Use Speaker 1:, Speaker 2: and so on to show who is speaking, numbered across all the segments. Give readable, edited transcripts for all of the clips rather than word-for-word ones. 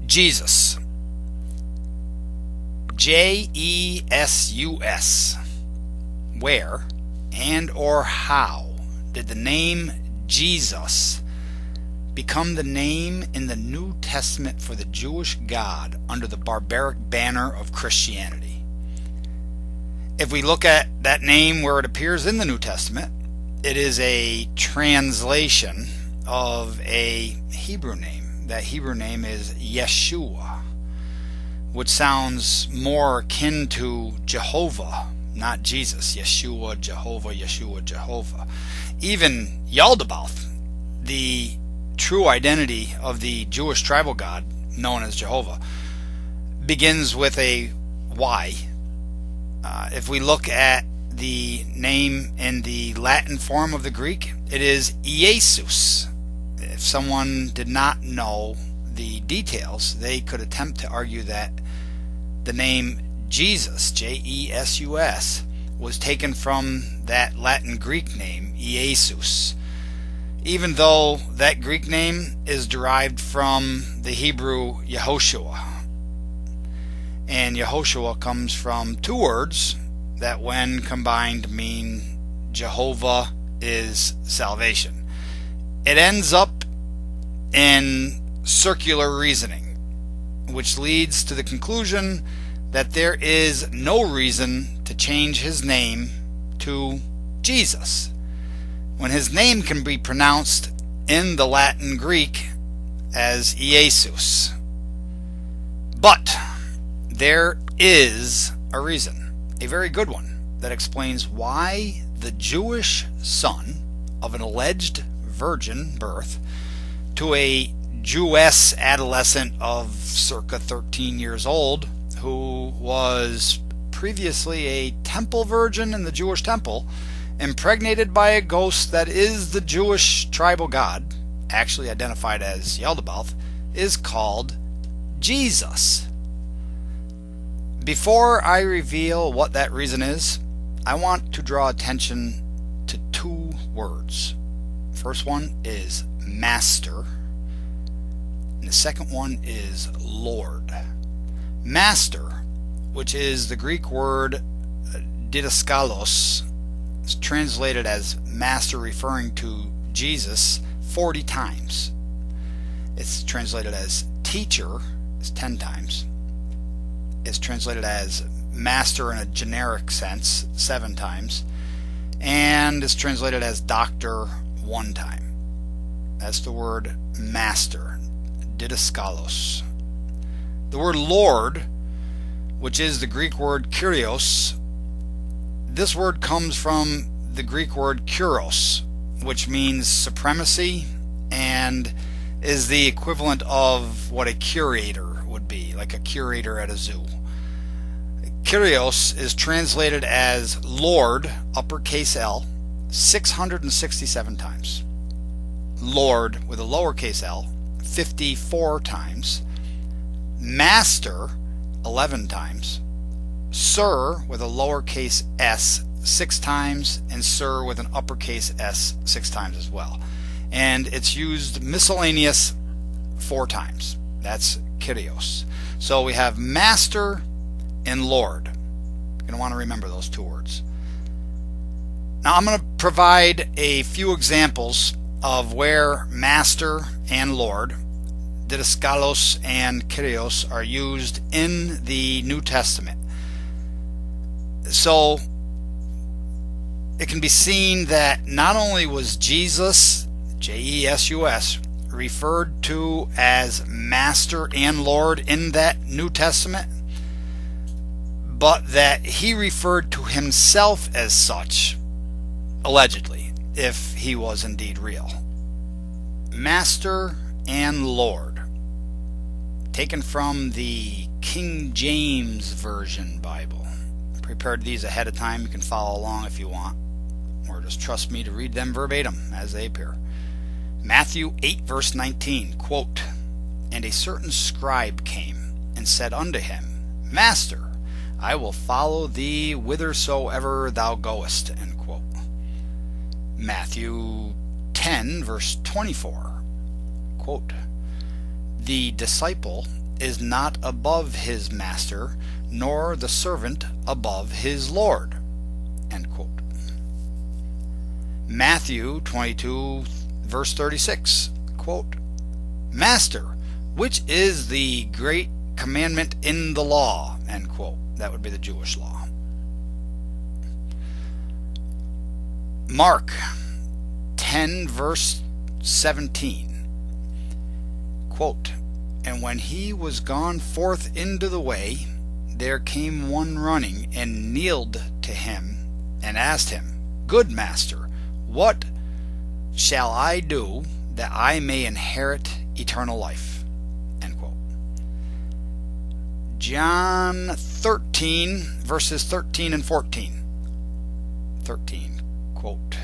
Speaker 1: Jesus. Jesus. Where and or how did the name Jesus become the name in the New Testament for the Jewish God under the barbaric banner of Christianity? If we look at that name where it appears in the New Testament, it is a translation of a Hebrew name. That Hebrew name is Yeshua, which sounds more akin to Jehovah, not Jesus. Yeshua, Jehovah, Yeshua, Jehovah. Even Yaldabaoth, the true identity of the Jewish tribal god known as Jehovah, begins with a Y. If we look at the name in the Latin form of the Greek, it is Esus. If someone did not know the details, they could attempt to argue that the name Jesus, Jesus, was taken from that Latin Greek name, Esus, even though that Greek name is derived from the Hebrew Yehoshua. And Yehoshua comes from two words that when combined mean Jehovah is salvation. It ends up in circular reasoning, which leads to the conclusion that there is no reason to change his name to Jesus, when his name can be pronounced in the Latin Greek as Iesus. But there is a reason, a very good one, that explains why the Jewish son of an alleged virgin birth to a Jewess adolescent of circa 13 years old who was previously a temple virgin in the Jewish temple, impregnated by a ghost that is the Jewish tribal god, actually identified as Yaldabaoth, is called Jesus. Before I reveal what that reason is, I want to draw attention to two words. First one is master, and the second one is Lord. Master, which is the Greek word didaskalos, is translated as master, referring to Jesus 40 times. It's translated as teacher is 10 times. It's translated as master in a generic sense 7 times, and it's translated as doctor 1 time. That's the word master, didaskalos. The word Lord, which is the Greek word kurios, this word comes from the Greek word kuros, which means supremacy and is the equivalent of what a curator would be, like a curator at a zoo. Kurios is translated as Lord, uppercase L, 667 times. Lord with a lowercase l, 54 times. Master, 11 times. Sir with a lowercase s, 6 times, and sir with an uppercase s, 6 times as well. And it's used miscellaneous 4 times. That's Kyrios. So we have master and Lord. You're going to want to remember those 2 words. Now I'm going to provide a few examples of where master and Lord, didaskalos and Kyrios, are used in the New Testament. So it can be seen that not only was Jesus, Jesus, referred to as master and Lord in that New Testament, but that he referred to himself as such, allegedly, if he was indeed real. Master and Lord, taken from the King James Version Bible. I prepared these ahead of time. You can follow along if you want, or just trust me to read them verbatim as they appear. Matthew 8 verse 19, quote, "And a certain scribe came and said unto him, Master, I will follow thee whithersoever thou goest," end quote. Matthew 10 verse 24, quote, "The disciple is not above his master, nor the servant above his Lord. End quote. Matthew 22 verse 36, quote, Master, which is the great commandment in the law? End quote. That would be the Jewish law. Mark 10 verse 17, quote, And when he was gone forth into the way, there came one running, and kneeled to him, and asked him, Good master, what shall I do that I may inherit eternal life? End quote. John 13 verses 13 and 14. 13, quote,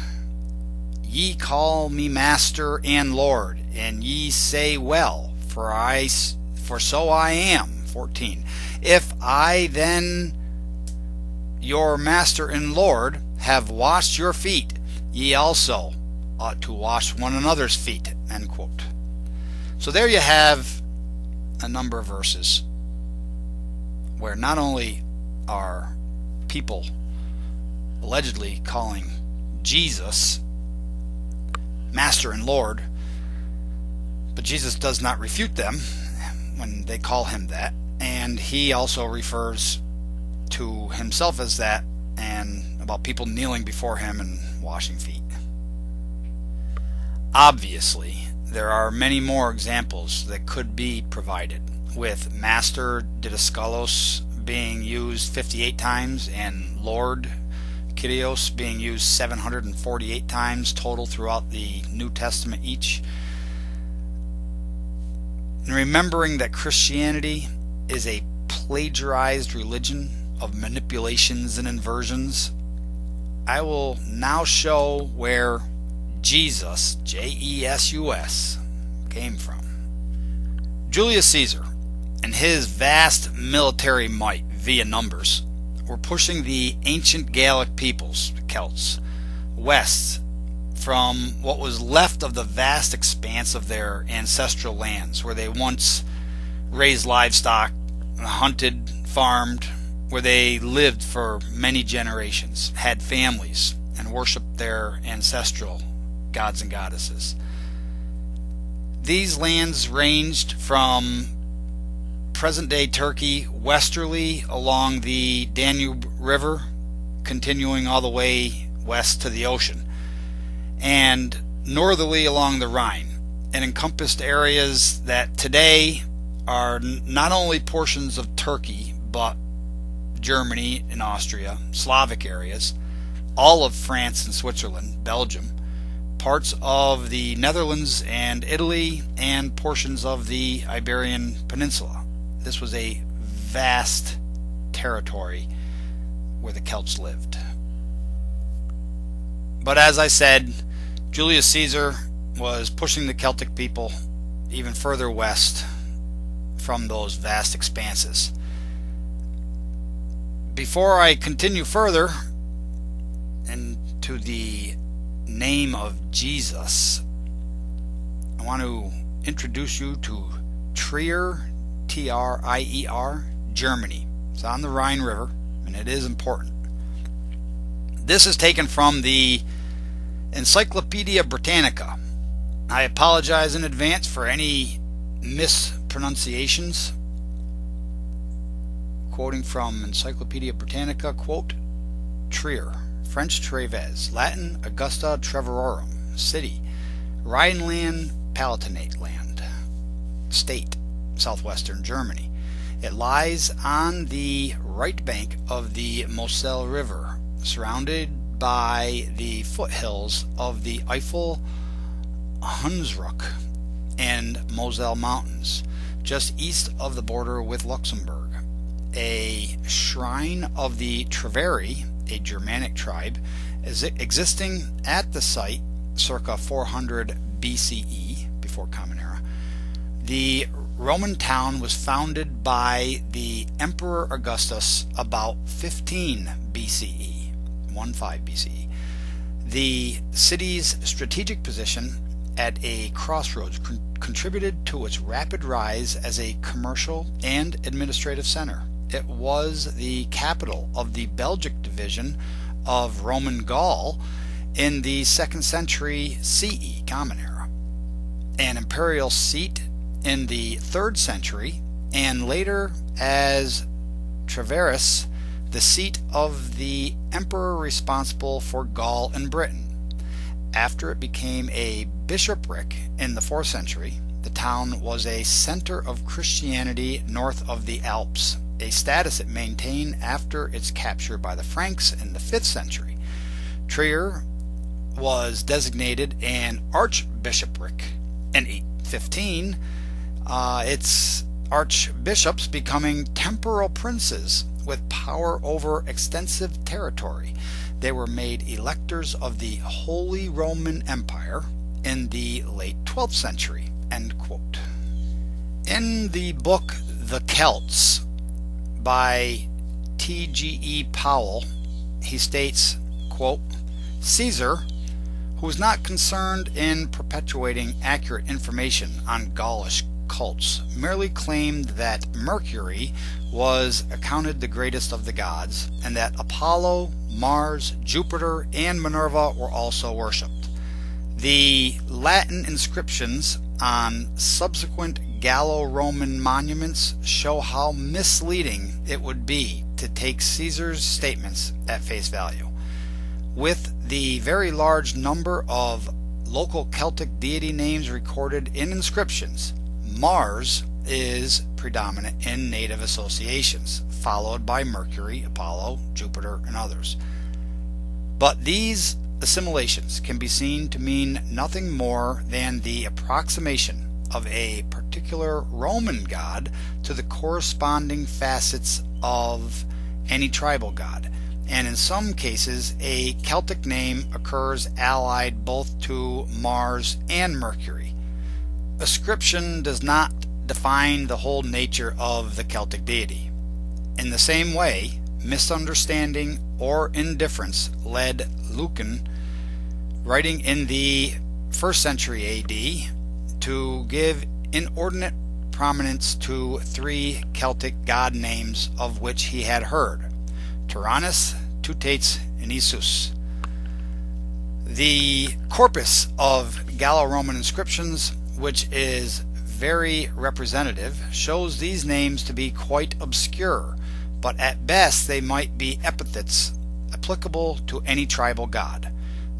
Speaker 1: Ye call me master and Lord, and ye say well, for so I am. 14. If I then, your master and Lord, have washed your feet, ye also ought to wash one another's feet. End quote. So there you have a number of verses where not only are people allegedly calling Jesus Master and Lord, but Jesus does not refute them when they call him that, and he also refers to himself as that, and about people kneeling before him and washing feet. Obviously, there are many more examples that could be provided, with Master didaskalos being used 58 times and Lord Kyrios being used 748 times total throughout the New Testament each. And remembering that Christianity is a plagiarized religion of manipulations and inversions, I will now show where Jesus, J-E-S-U-S, came from. Julius Caesar and his vast military might via numbers were pushing the ancient Gallic peoples, the Celts, west from what was left of the vast expanse of their ancestral lands, where they once raised livestock, hunted, farmed, where they lived for many generations, had families, and worshipped their ancestral gods and goddesses. These lands ranged from present-day Turkey westerly along the Danube River, continuing all the way west to the ocean, and northerly along the Rhine, and encompassed areas that today are not only portions of Turkey, but Germany and Austria, Slavic areas, all of France and Switzerland, Belgium, parts of the Netherlands and Italy, and portions of the Iberian Peninsula. This was a vast territory where the Celts lived. But as I said, Julius Caesar was pushing the Celtic people even further west from those vast expanses. Before I continue further into the name of Jesus, I want to introduce you to Trier, T-R-I-E-R, Germany. It's on the Rhine River, and it is important. This is taken from the Encyclopedia Britannica. I apologize in advance for any mispronunciations. Quoting from Encyclopedia Britannica, quote, Trier, French Treves, Latin Augusta Treverorum, city, Rhineland-Palatinate land, state, southwestern Germany. It lies on the right bank of the Moselle River, surrounded by the foothills of the Eifel, Hunsrück, and Moselle Mountains, just east of the border with Luxembourg. A shrine of the Treveri, a Germanic tribe, is existing at the site circa 400 BCE, before Common Era. The Roman town was founded by the Emperor Augustus about 15 BCE, 15 BCE. The city's strategic position at a crossroads contributed to its rapid rise as a commercial and administrative center. It was the capital of the Belgic division of Roman Gaul in the 2nd century CE Common Era, an imperial seat in the 3rd century, and later as Treveris, the seat of the emperor responsible for Gaul and Britain. After it became a bishopric in the 4th century, the town was a center of Christianity north of the Alps, a status it maintained after its capture by the Franks in the 5th century. Trier was designated an archbishopric in 815, its archbishops becoming temporal princes with power over extensive territory. They were made electors of the Holy Roman Empire in the late 12th century. End quote. In the book The Celts by T.G.E. Powell, he states, quote, Caesar, who was not concerned in perpetuating accurate information on Gaulish cults, merely claimed that Mercury was accounted the greatest of the gods, and that Apollo, Mars, Jupiter, and Minerva were also worshipped. The Latin inscriptions on subsequent Gallo-Roman monuments show how misleading it would be to take Caesar's statements at face value. With the very large number of local Celtic deity names recorded in inscriptions, Mars is predominant in native associations, followed by Mercury, Apollo, Jupiter, and others. But these assimilations can be seen to mean nothing more than the approximation of a particular Roman god to the corresponding facets of any tribal god, and in some cases a Celtic name occurs allied both to Mars and Mercury. Ascription does not define the whole nature of the Celtic deity. In the same way, misunderstanding or indifference led Lucan, writing in the 1st century AD, to give inordinate prominence to 3 Celtic god names of which he had heard: Tyrannus, Tutates, and Esus. The corpus of Gallo-Roman inscriptions, which is very representative, shows these names to be quite obscure, but at best they might be epithets applicable to any tribal god.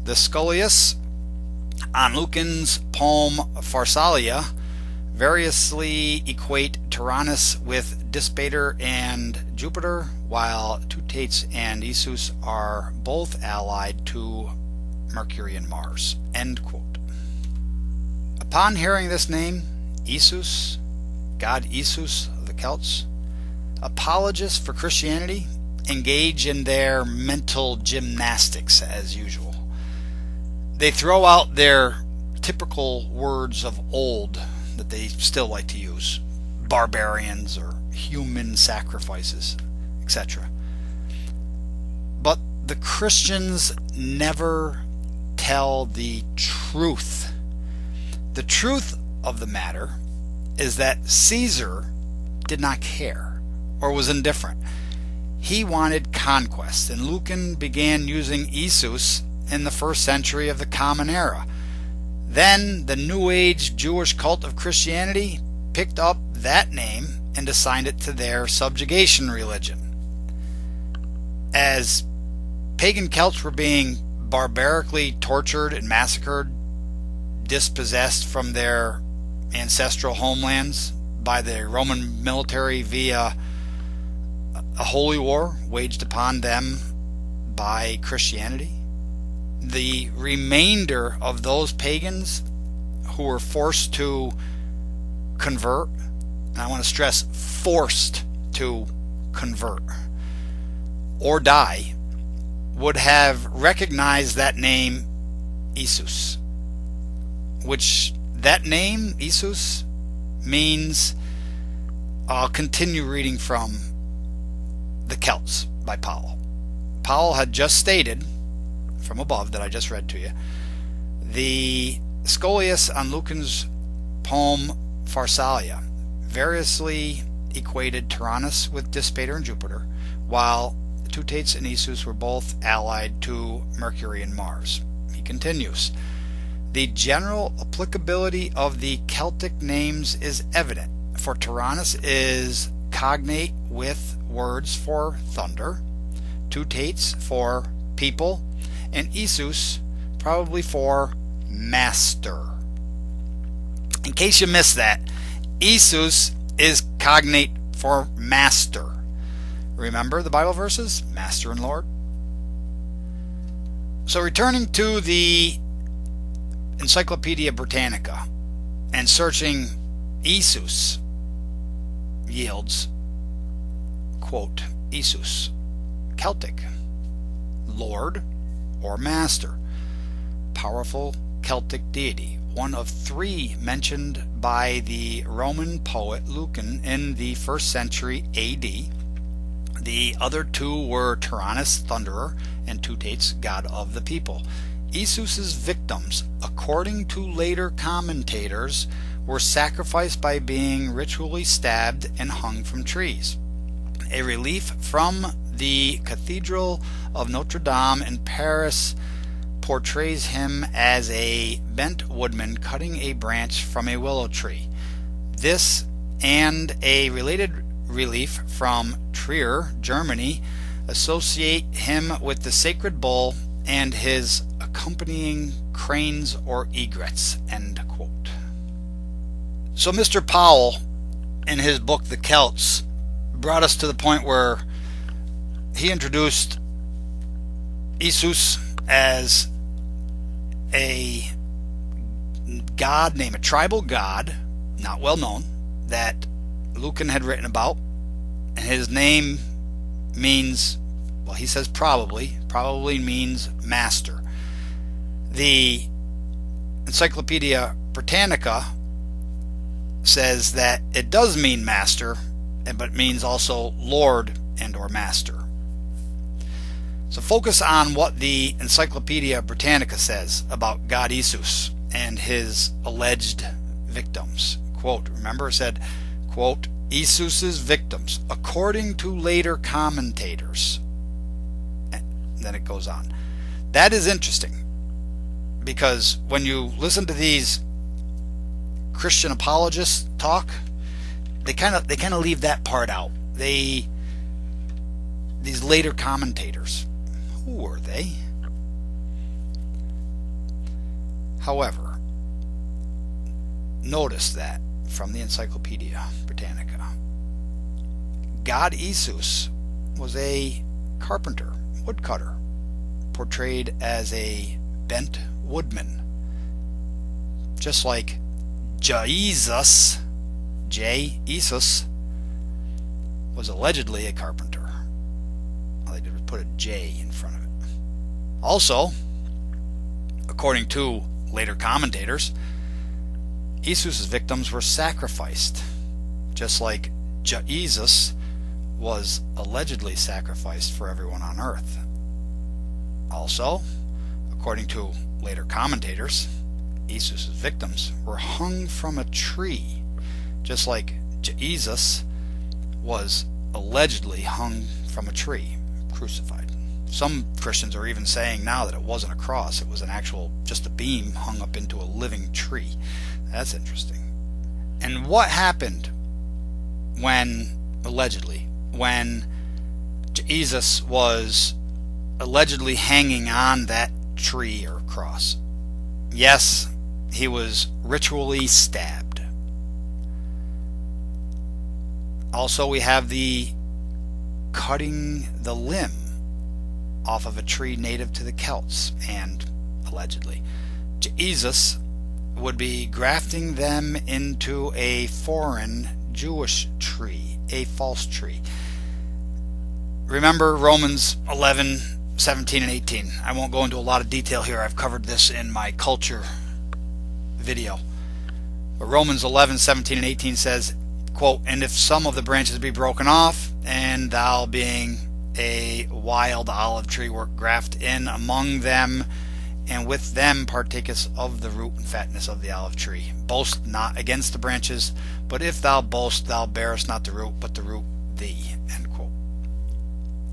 Speaker 1: The Scholius on Lucan's poem Pharsalia variously equate Tyrannus with Dispater and Jupiter, while Tutates and Esus are both allied to Mercury and Mars. End quote. Upon hearing this name, Esus, god Esus of the Celts, apologists for Christianity engage in their mental gymnastics as usual. They throw out their typical words of old that they still like to use: barbarians or human sacrifices, etc. But the Christians never tell the truth. The truth of the matter is that Caesar did not care or was indifferent. He wanted conquest, and Lucan began using Esus in the 1st century of the Common Era. Then the New Age Jewish cult of Christianity picked up that name and assigned it to their subjugation religion. As pagan Celts were being barbarically tortured and massacred, dispossessed from their ancestral homelands by the Roman military via a holy war waged upon them by Christianity, the remainder of those pagans who were forced to convert, and I want to stress forced to convert or die, would have recognized that name Esus, which that name Esus means, I'll continue reading from The Celts by Powell. Powell had just stated from above that I just read to you, the Scholius on Lucan's poem Pharsalia variously equated Tyrannus with Dispater and Jupiter, while Teutates and Esus were both allied to Mercury and Mars. He continues, the general applicability of the Celtic names is evident, for Tyrannus is cognate with words for thunder, Teutates for people, and Esus probably for master. In case you missed that, Esus is cognate for master. Remember the Bible verses? Master and Lord. So returning to the Encyclopedia Britannica and searching Esus yields, quote, Esus, Celtic, Lord or Master, powerful Celtic deity, one of three mentioned by the Roman poet Lucan in the 1st century AD. The other two were Tyrannus, thunderer, and Teutates, god of the people. Esus's victims, according to later commentators, were sacrificed by being ritually stabbed and hung from trees. A relief from the Cathedral of Notre Dame in Paris portrays him as a bent woodman cutting a branch from a willow tree. This and a related relief from Trier, Germany, associate him with the sacred bull and his accompanying cranes or egrets. End quote. So Mr. Powell, in his book The Celts, brought us to the point where he introduced Esus as a god name, a tribal god, not well known, that Lucan had written about, and his name means, well, he says probably means master. The Encyclopedia Britannica says that it does mean master, but means also Lord and or master. So focus on what the Encyclopedia Britannica says about God Esus and his alleged victims. Quote, remember it said, quote, Esus's victims, according to later commentators. And then it goes on. That is interesting, because when you listen to these Christian apologists talk, they kind of leave that part out. These later commentators, who were they? However, notice that from the Encyclopedia Britannica, God Esus was a carpenter, woodcutter, portrayed as a bent woodman, just like Jesus, Esus, was allegedly a carpenter. All they did was put a J in front of it. Also, according to later commentators, Esus's victims were sacrificed, just like Jesus was allegedly sacrificed for everyone on earth. Also, according to later commentators, Esus's victims were hung from a tree, just like Jesus was allegedly hung from a tree, crucified. Some Christians are even saying now that it wasn't a cross, it was an actual, just a beam hung up into a living tree. That's interesting. And what happened when, allegedly, when Jesus was allegedly hanging on that tree or cross? Yes, he was ritually stabbed. Also, we have the cutting the limb off of a tree native to the Celts, and allegedly Jesus would be grafting them into a foreign Jewish tree, a false tree. Remember Romans 11, 17, and 18. I won't go into a lot of detail here. I've covered this in my culture video. But Romans 11, 17, and 18 says, quote, and if some of the branches be broken off, and thou being a wild olive tree wert graft in among them, and with them partakest of the root and fatness of the olive tree. Boast not against the branches, but if thou boast, thou bearest not the root, but the root thee. End quote.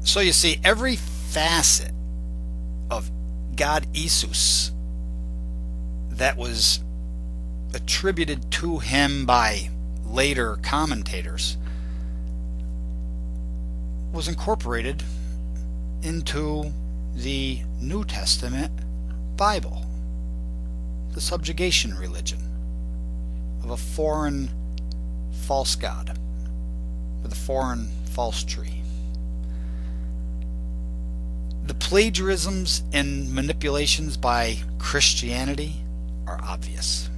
Speaker 1: So you see, every facet of God Esus that was attributed to him by later commentators was incorporated into the New Testament Bible, the subjugation religion of a foreign false god with a foreign false tree. The plagiarisms and manipulations by Christianity are obvious.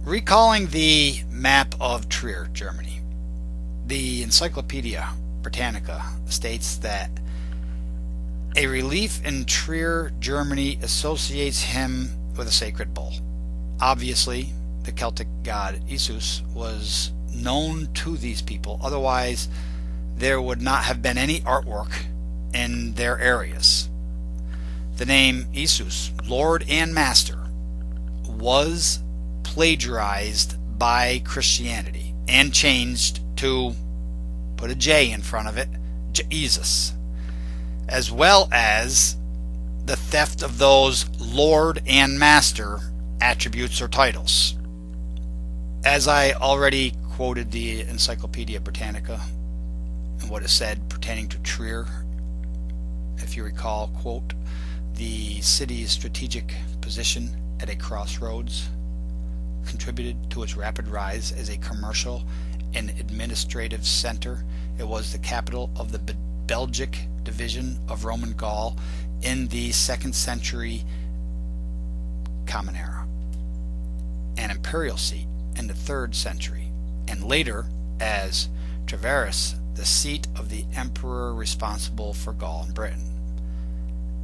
Speaker 1: Recalling the map of Trier, Germany, the Encyclopedia Britannica states that a relief in Trier, Germany associates him with a sacred bull. Obviously, the Celtic god Esus was known to these people, otherwise there would not have been any artwork in their areas. The name Esus, Lord and Master, was plagiarized by Christianity and changed to put a J in front of it, Jesus, as well as the theft of those Lord and Master attributes or titles. As I already quoted the Encyclopedia Britannica and what is said pertaining to Trier, if you recall, quote, the city's strategic position at a crossroads contributed to its rapid rise as a commercial and administrative center. It was the capital of the Belgic division of Roman Gaul in the 2nd century Common Era, an imperial seat in the 3rd century, and later as Treveris, the seat of the emperor responsible for Gaul and Britain.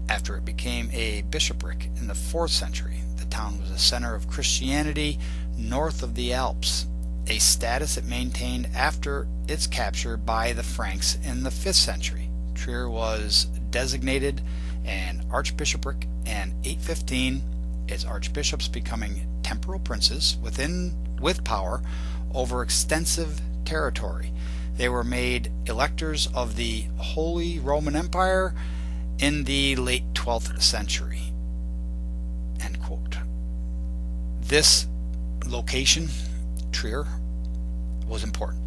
Speaker 1: After it became a bishopric in the 4th century, the town was a center of Christianity north of the Alps, a status it maintained after its capture by the Franks in the 5th century. Trier was designated an archbishopric in 815, its archbishops becoming temporal princes with power over extensive territory. They were made electors of the Holy Roman Empire in the late 12th century. End quote. This location, Trier, was important.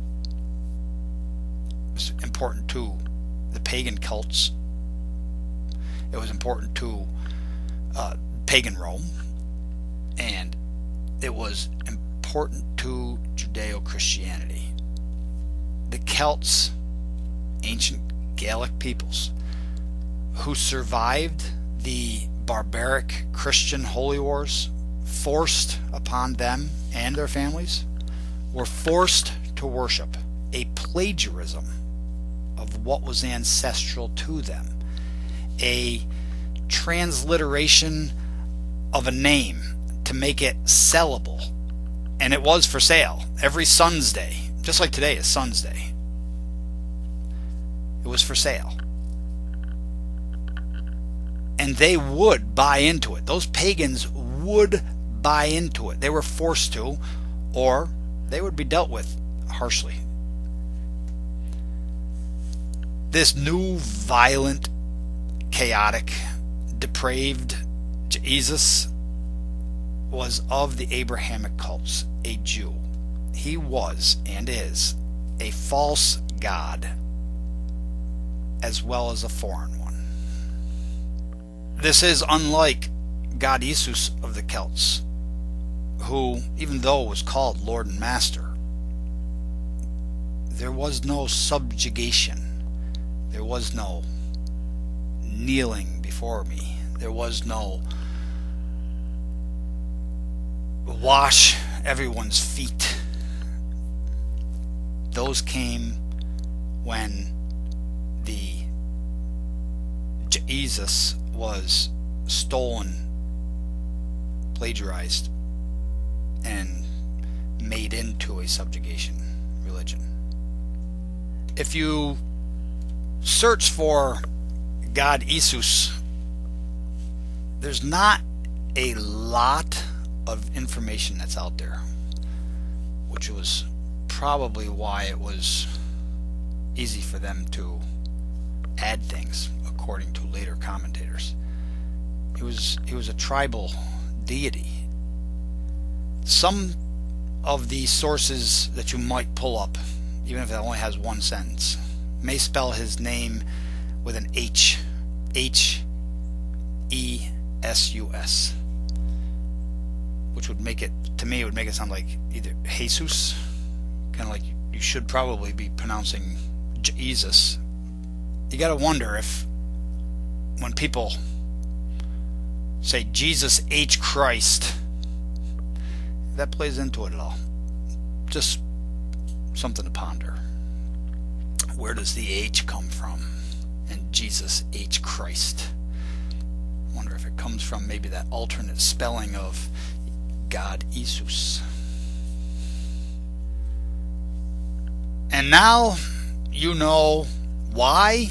Speaker 1: It was important to the pagan cults. It was important to pagan Rome, and it was important to Judeo-Christianity. The Celts, ancient Gaelic peoples, who survived the barbaric Christian holy wars forced upon them and their families, were forced to worship a plagiarism of what was ancestral to them, a transliteration of a name to make it sellable, and it was for sale every Sun's Day, just like today is Sun's Day. It was for sale, and they would buy into it. Those pagans would buy into it. They were forced to, or they would be dealt with harshly. This new, violent, chaotic, depraved Jesus was of the Abrahamic cults, a Jew. He was and is a false god as well as a foreign one. This is unlike God Esus of the Celts, who, even though was called Lord and Master, there was no subjugation. There was no kneeling before me. There was no wash everyone's feet. Those came when the Jesus was stolen, plagiarized, and made into a subjugation religion. If you search for God Esus there's not a lot of information that's out there, which was probably why it was easy for them to add things, according to later commentators. He was a tribal deity. Some of the sources that you might pull up, even if it only has one sentence, may spell his name with an H, H-E-S-U-S, which would make it, to me, it would make it sound like either Jesus, kind of like you should probably be pronouncing Jesus. You gotta wonder if when people say Jesus H Christ, that plays into it at all. Just something to ponder. Where does the H come from in Jesus H Christ? I wonder if it comes from maybe that alternate spelling of God Esus. And now you know why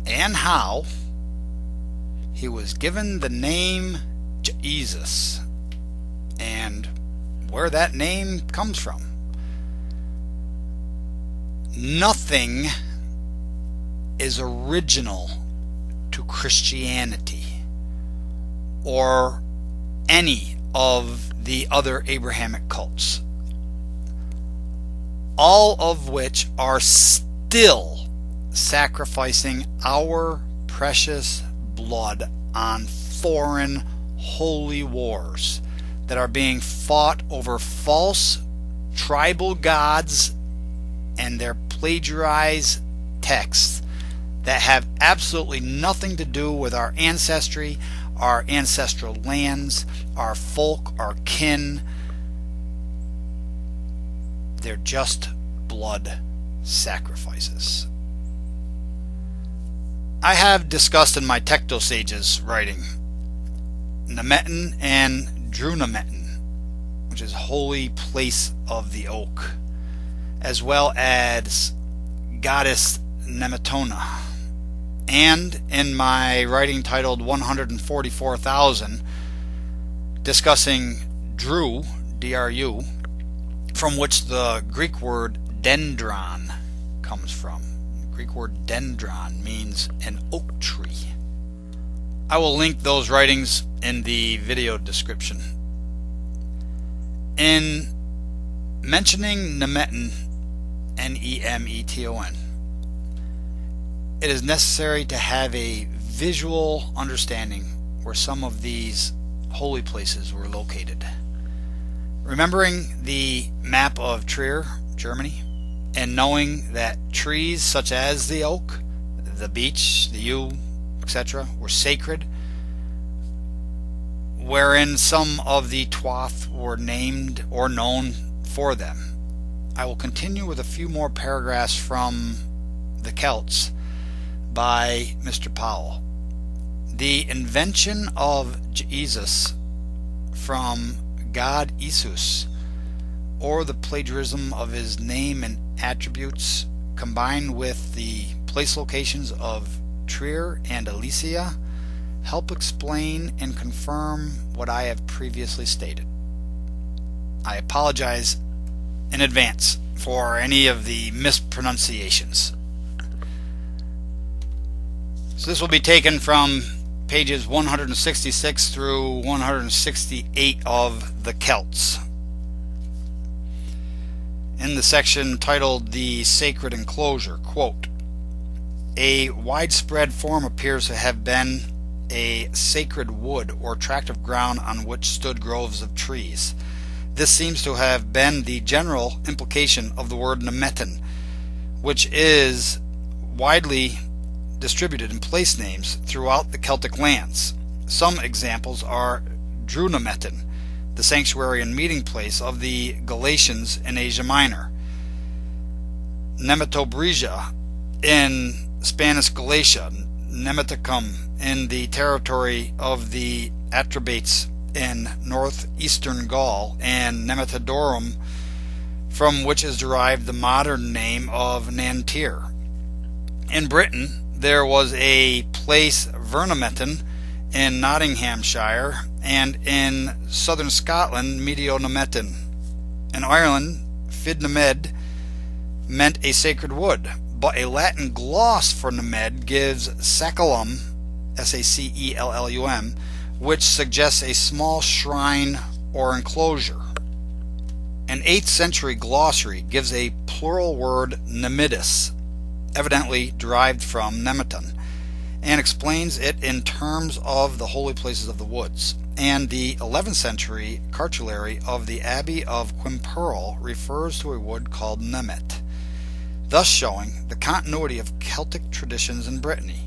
Speaker 1: and how he was given the name Jesus and where that name comes from. Nothing is original to Christianity or any of the other Abrahamic cults, all of which are still sacrificing our precious blood on foreign holy wars that are being fought over false tribal gods and their plagiarized texts that have absolutely nothing to do with our ancestry, our ancestral lands, our folk, our kin. They're just blood sacrifices. I have discussed in my Tecto Sages writing Nemetin and Drunemetin, which is holy place of the oak, as well as goddess Nemetona, and in my writing titled 144,000 discussing Dru, D-R-U, from which the Greek word dendron comes from. The Greek word dendron means an oak tree. I will link those writings in the video description. In mentioning Nemeton, N-E-M-E-T-O-N, it is necessary to have a visual understanding where some of these holy places were located. Remembering the map of Trier, Germany, and knowing that trees such as the oak, the beech, the yew, etc., were sacred, wherein some of the Twath were named or known for them. I will continue with a few more paragraphs from the Celts by Mr. Powell. The invention of Jesus from God Esus, or the plagiarism of his name and attributes, combined with the place locations of Trier and Alesia, help explain and confirm what I have previously stated. I apologize in advance for any of the mispronunciations. So this will be taken from pages 166 through 168 of the Celts, in the section titled The Sacred Enclosure. Quote, a widespread form appears to have been a sacred wood or tract of ground on which stood groves of trees. This seems to have been the general implication of the word Nemetin, which is widely distributed in place names throughout the Celtic lands. Some examples are Drunemetin, the sanctuary and meeting place of the Galatians in Asia Minor; Nemetobrija in Spanish Galatia; Nemeticum in the territory of the Atrebates in northeastern Gaul; and Nemetodorum, from which is derived the modern name of Nantir. In Britain, there was a place Vernemetin in Nottinghamshire, and in southern Scotland, Medionemeton. In Ireland, Fidnamed meant a sacred wood, but a Latin gloss for Nemed gives sacellum, S-A-C-E-L-L-U-M, which suggests a small shrine or enclosure. An 8th century glossary gives a plural word nemidus, evidently derived from Nemeton, and explains it in terms of the holy places of the woods. And the 11th century cartulary of the Abbey of Quimperle refers to a wood called Nemet, thus showing the continuity of Celtic traditions in Brittany.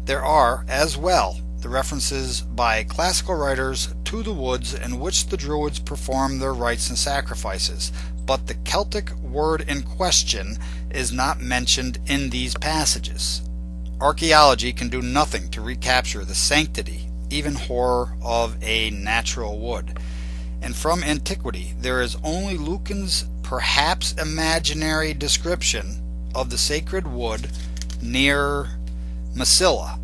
Speaker 1: There are, as well, the references by classical writers to the woods in which the Druids performed their rites and sacrifices, but the Celtic word in question is not mentioned in these passages. Archaeology can do nothing to recapture the sanctity, even horror, of a natural wood, and from antiquity there is only Lucan's perhaps imaginary description of the sacred wood near Massilia.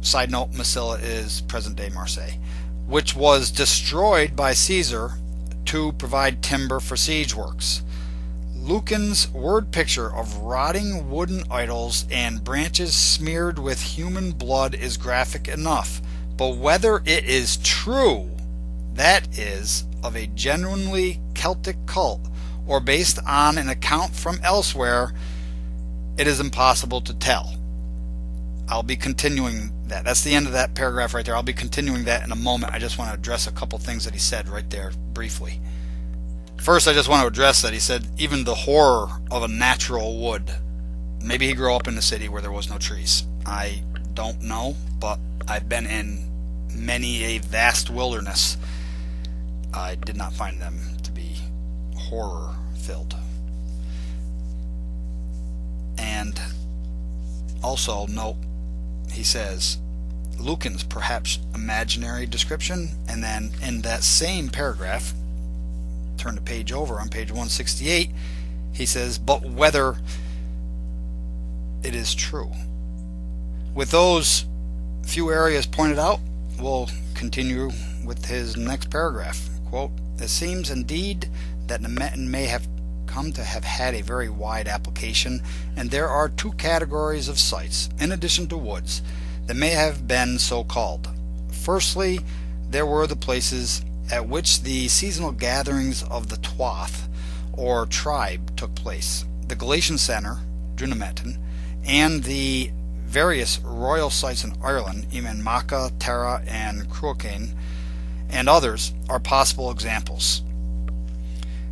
Speaker 1: Side note, Massilia is present-day Marseille, which was destroyed by Caesar to provide timber for siege works. Lucan's word picture of rotting wooden idols and branches smeared with human blood is graphic enough, but whether it is true, that is, of a genuinely Celtic cult, or based on an account from elsewhere, it is impossible to tell. I'll be continuing that. That's the end of that paragraph right there. I'll be continuing that in a moment. I just want to address a couple things that he said right there briefly. First, I just want to address that he said even the horror of a natural wood. Maybe he grew up in a city where there was no trees. I don't know, but I've been in many a vast wilderness. I did not find them to be horror-filled. And also note, he says, Lucan's perhaps imaginary description, and then in that same paragraph, turn the page over on page 168, he says, but whether it is true. With those few areas pointed out, we'll continue with his next paragraph. Quote, it seems indeed that Nemeton may have come to have had a very wide application, and there are two categories of sites, in addition to woods, that may have been so called. Firstly, there were the places at which the seasonal gatherings of the Tuath, or tribe, took place. The Galatian Centre, Drunemeton, and the various royal sites in Ireland, even Macha, Tara, and Cruachan, and others, are possible examples.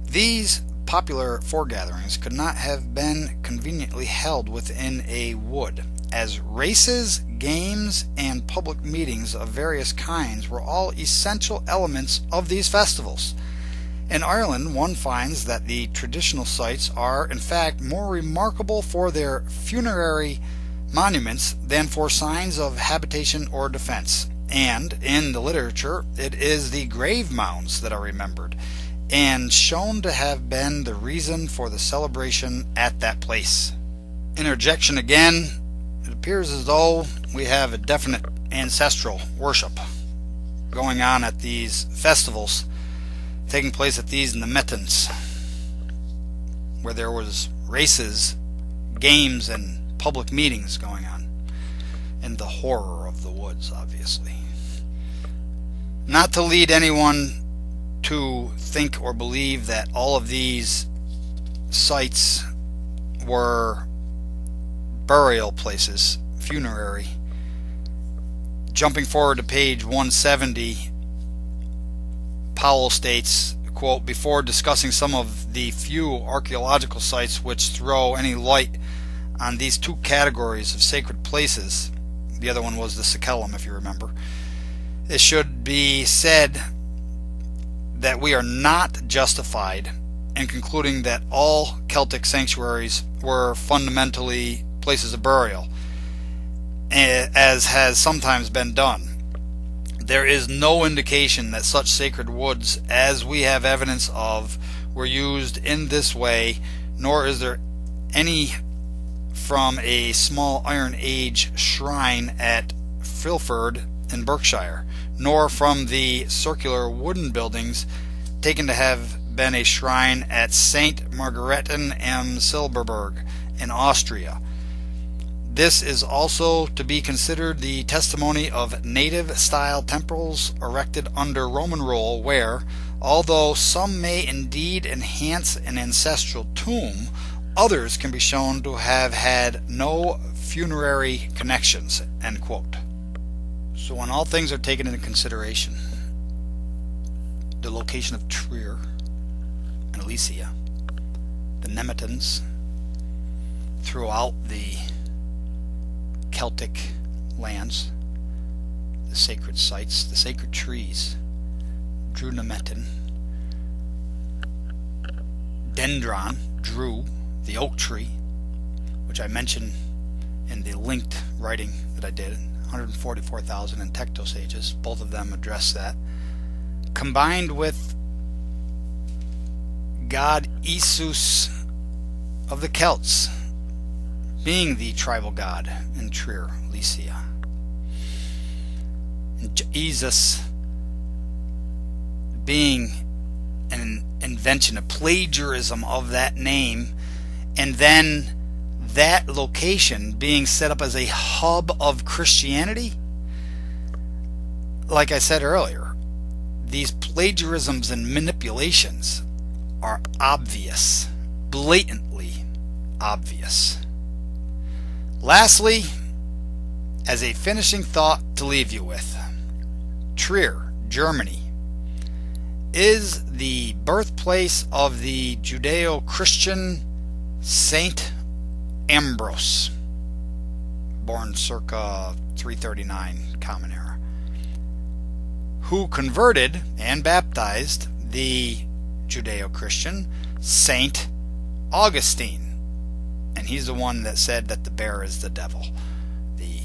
Speaker 1: These popular foregatherings could not have been conveniently held within a wood, as races, games, and public meetings of various kinds were all essential elements of these festivals. In Ireland, one finds that the traditional sites are, in fact, more remarkable for their funerary monuments than for signs of habitation or defense. And in the literature, it is the grave mounds that are remembered and shown to have been the reason for the celebration at that place. Interjection again. It appears as though we have a definite ancestral worship going on at these festivals, taking place at these Nemetons, where there was races, games, and public meetings going on, and the horror of the woods, obviously. Not to lead anyone to think or believe that all of these sites were burial places, funerary. Jumping forward to page 170, Powell states, quote, before discussing some of the few archaeological sites which throw any light on these two categories of sacred places, the other one was the Sacellum, if you remember, it should be said that we are not justified in concluding that all Celtic sanctuaries were fundamentally places of burial, as has sometimes been done. There is no indication that such sacred woods as we have evidence of were used in this way, nor is there any from a small Iron Age shrine at Filford in Berkshire, nor from the circular wooden buildings taken to have been a shrine at St. Margaretin am Silberberg in Austria. This is also to be considered the testimony of native-style temples erected under Roman rule where, although some may indeed enhance an ancestral tomb, others can be shown to have had no funerary connections." End quote. So when all things are taken into consideration, the location of Trier and Alesia, the Nemetans throughout the Celtic lands, the sacred sites, the sacred trees, Drew Nemetan, Dendron, Drew, the oak tree, which I mentioned in the linked writing that I did, 144,000 in Tectos Ages, both of them address that, combined with god Esus of the Celts being the tribal god in Trier, Alesia. And Jesus being an invention, a plagiarism of that name, and then that location being set up as a hub of Christianity. Like I said earlier, these plagiarisms and manipulations are obvious, blatantly obvious. Lastly, as a finishing thought to leave you with, Trier, Germany, is the birthplace of the Judeo-Christian Saint Ambrose, born circa 339 Common Era, who converted and baptized the Judeo-Christian Saint Augustine. And he's the one that said that the bear is the devil, the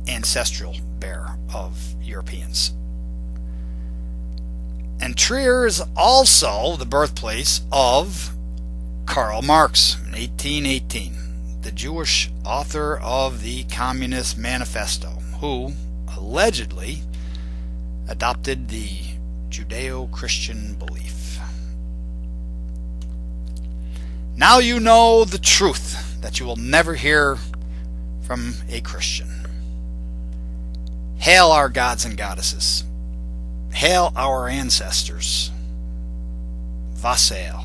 Speaker 1: ancestral bear of Europeans. And Trier is also the birthplace of Karl Marx, 1818, the Jewish author of the Communist Manifesto, who allegedly adopted the Judeo-Christian belief. Now you know the truth that you will never hear from a Christian. Hail our gods and goddesses. Hail our ancestors. Wassail.